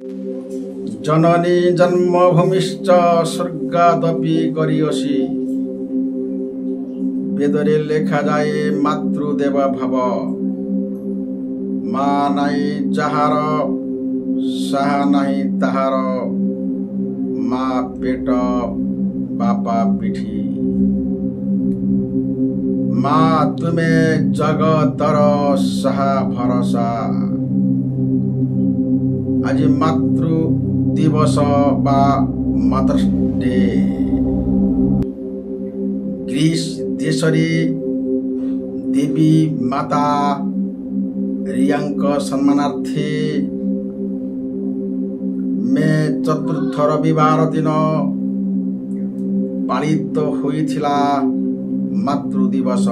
जननी जन्मभूमिश्च स्वर्गादपि गरियसी वेदरे लेखा जाए मातृदेव भव मा नाई जाहार साहा नाही ताहार मा पेट बापा पिठी मा तुमे जगतर साहा भरसा। आज मातृ दिवस बा मदर्स डे ग्रीस देशरे देवी माता रियांक सम्मानार्थे मे 4th रविवार दिन पालित होइथिला मातृ दिवस।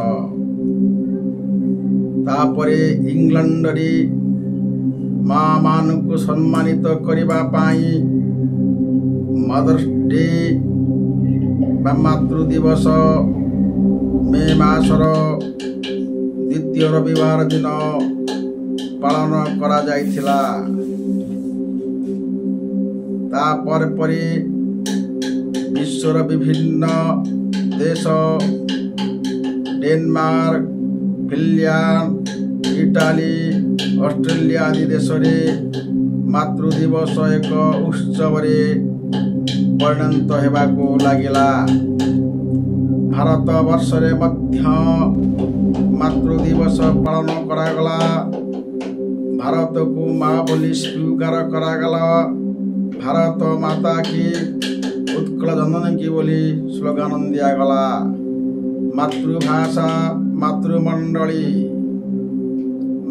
तापरे इंग्लैंड रे माँ मानू सम्मानित करिबा पाई मदर्स डे बा मातृ दिवस मे मासर 2य रविवार दिन पालन करा जाइथिला। तापर परे विश्वर विभिन्न देश डेनमार्क फिनलैंड इटाली ऑस्ट्रेलिया आदि देश में मातृ दिवस एक उत्सव परिणत हेबाको लागिला। भारत वर्ष रे मध्य मातृ दिवस पालन करागला। भारत को माँ बोली स्वीकार करागला। भारत माता की उत्कल जननी की बोली स्लोगान दियागला। मातृभाषा मातृमंडली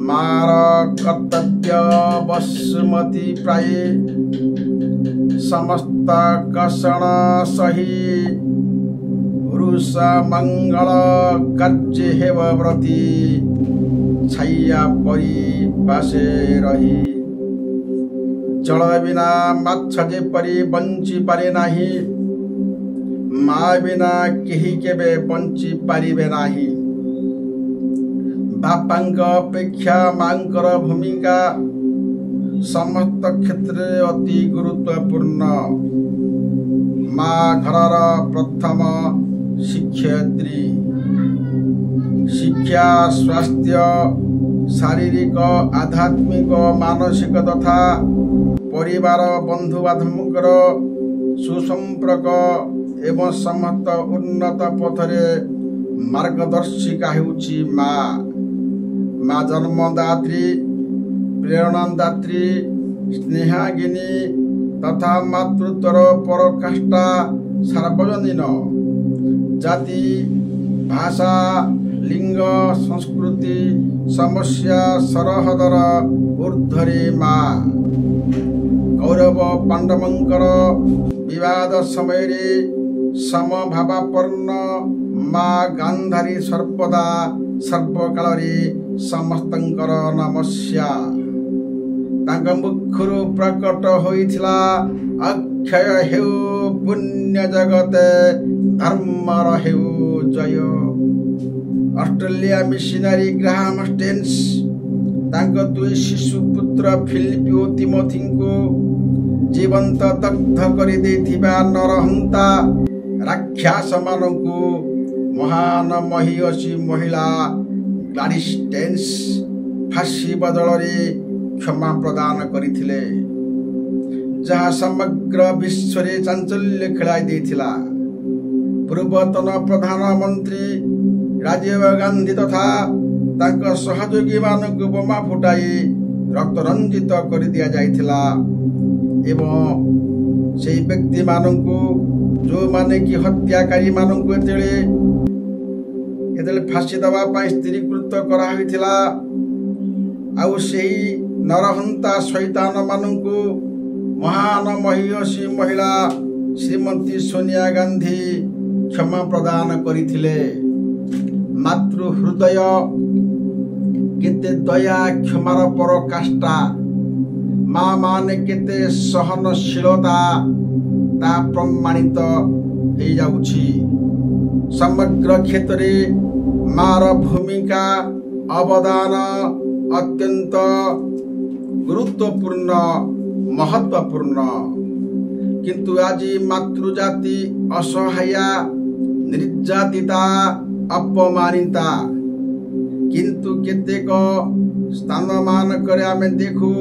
मार कर्तव्य वसुमती प्राय समस्त कषण सही पुरुष मंगल कार्य हेव व्रती छाया परी पासे रही। जल बिना माछ जेपरी बंची पारे नाही माँ बिना केही केबे बंची पारिबे नाही। बापांक अपेक्षा मांकर भूमिका समस्त क्षेत्र अति गुरुत्वपूर्ण। माँ घरर प्रथम शिक्षयित्री। शिक्षा स्वास्थ्य शारीरिक आध्यात्मिक मानसिक तथा परिवार बंधु बांधवंकर सुसंपर्क एवं समस्त उन्नत पथरे मार्गदर्शिका हेउछि माँ। माँ जन्मदात्री प्रेरणादात्री स्नेहागिनी तथा मातृत्वर पराकाष्ठा सार्वजनीन। जाति भाषा लिंग संस्कृति समस्या सरहदर ऊर्ध्वरे माँ। कौरव पांडवंकर विवाद समय समभावापन्न माँ गांधारी सर्वदा सर्वकाल समस्तंकर नमस्या। तांक मुखरु प्रकट होइथिला अक्षय हेउ पुण्य जगते धर्मर हेउ जय। ऑस्ट्रेलिया मिशनरी ग्राहम स्टेन्स तांक 2 शिशु पुत्र फिलिप ओ तिमोथी को जीवंत दग्ध करि देथिबा नरहंता राक्षस मानकु महान महियसी महिला ग्लाडिस स्टेन्स फांसी बदल क्षमा प्रदान करथिले जहाँ समग्र विश्व रे चांचल्य खेलाई देथिला। पूर्वतन प्रधानमंत्री राजीव गांधी तथा तांक सहयोगी मानक बोमा फुटाई रक्त रंजित कर दिया जाइथिला एवं से व्यक्ति मानकु जो माने कि हत्याकारी मानकु एतेले फांसी दबा पाई स्थिरीकृत करा होइथिला। आउ सेही नरहंता शैतान मानकु महान महियसी महिला श्रीमती सोनिया गांधी क्षमा प्रदान करिथिले। मातृ हृदय केते दया क्षमार पराकाष्ठा। माँ माने केते सहनशीलता ता प्रमाणित हो जाउछि। समग्र क्षेत्र मार भूमिका अवदान अत्यंत गुरुत्वपूर्ण महत्वपूर्ण किंतु आज मातृजाति असहाया निर्यातिता अपमानिता किंतु केतेक स्थान मानक आम देखू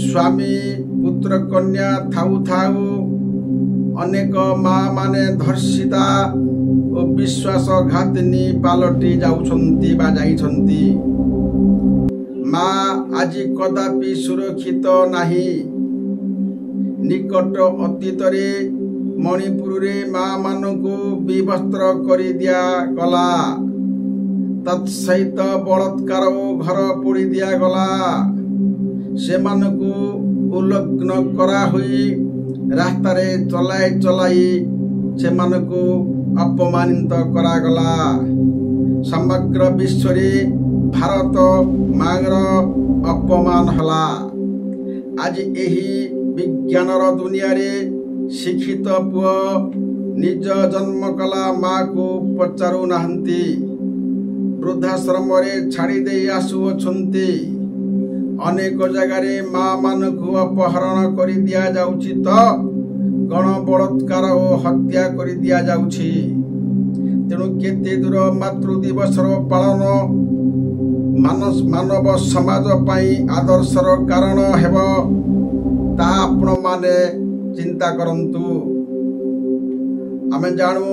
स्वामी पुत्र कन्या थाऊ थाऊ अनेक माँ माने धर्षिता और विश्वासघातिनी पालटी जाउछंती बा जाइछंती। माँ आज कदापि सुरक्षित नाही। निकट अतीत रे मणिपुर रे माँ मानकु विवस्त्र करि दिया गला। तत्सहित बलात्कार घर पोड़ी दिया गला। से मानकु उल्लग्न करा हुई रास्ता रे चलाई चलाई से मानकु अपमानित करा गला। समग्र विश्व रे भारत मांगर अपमान हला। आज एही विज्ञानर दुनिया रे शिक्षित पुओ निज जन्म कला माँ को पचारू नाहंती। वृद्धाश्रम रे छाड़ी दे आसुअछंती। अनेक जगार माँ मानकु अपहरण करि दिया जाउछि तो गण बलात्कार और हत्या करि दिया जाउछि। तेणु केते दूर मातृ दिवसर पालन मानव समाज पाई आदर्शर कारण हेब ता आपण माने चिंता करंतु। आमे जानू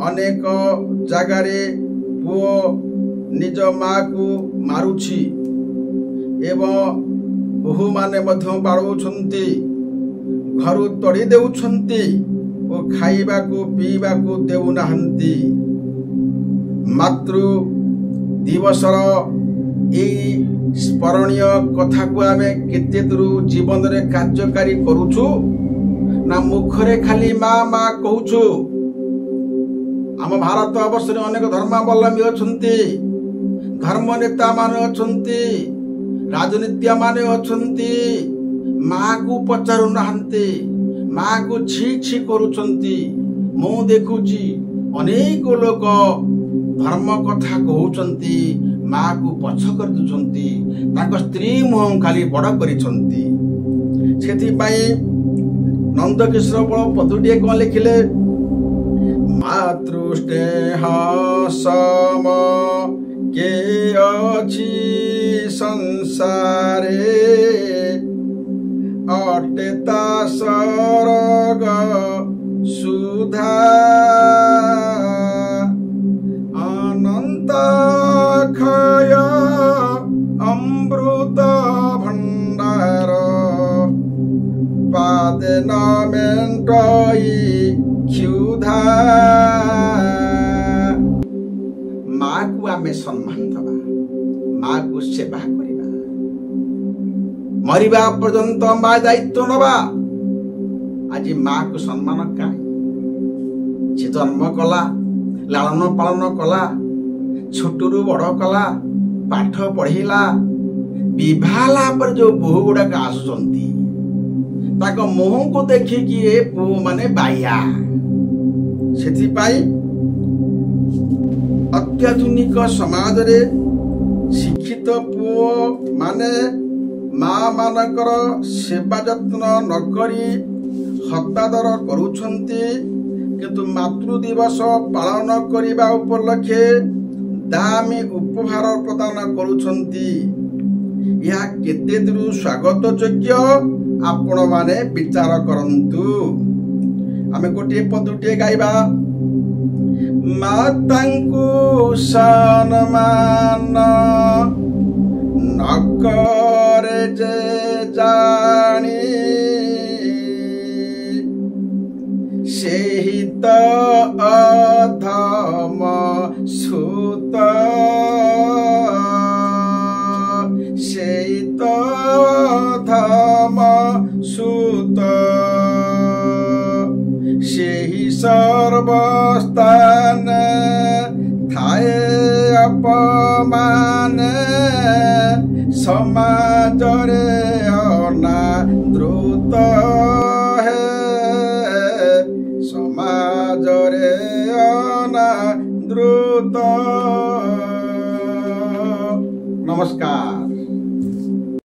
अनेक जगारे पुओ निज माँ को मारुछि एवं बहु माने मध्य बाड़ौछंती घर तड़ी देउछंती और खाइबा को पीबा को देउ नाहंती। मातृ दिवसर एई स्मरणीय कथा को आमे केते दूर जीवन रे कार्यकारी करूछु ना मुखरे खाली माँ माँ कहूछु। आम भारत वर्ष रे अनेक धर्मावलंबी अछंती। धर्म नेता माने अछंती। राजनीतिया माने अछंती। माँ को पचारू नाहंती। माँ को छी छी करूछंती। मु देखुची अनेक लोक धर्म कथा कहउछंती माँ को पछ कर दुछंती। ताको स्त्री मुह खाली बड़ करिछंती। सेथि पई नंदकिशोर बळ पदुटिए कोन लिखिले मातृ स्नेह सम के अछि संसारे अटेता सरग सुधा अनंत खय अमृत भंडार पादे न मेंटई क्षुधा। माँ को आमे सम्मान दबा। माँ को सेवा करिबा। मरिबा पर्यंत माँ दायित्व नबा। आज माँ को सम्मान काई से जन्म कला लालन पालन कला छोटू बड़ कला पाठ पढ़ेला विवाह पर जो बहु गुड़ाक आसुचंती ताको मुह को देखिकी ए पुओ माने बाया। सेथिपाई अत्याधुनिक समाज रे शिक्षित पुओ माने माँ मानकर सेवा जत्न नकरी हतादर करुछंती। किंतु मातृ दिवस पालन करिबा उपलक्षे दामी उपहार प्रदान करुछंती। यह केते दूर स्वागत योग्य आपण माने विचार करंतु। आमे गोटे पदुटे गाइबा मातांकु सम्मान नकरे जे जानी सेहि त अधम सुत सेहि त अधम सुत सेहि सर्वस्थान थाए अपमान समाज रे अनादृत है समाज रे अनादृत। नमस्कार।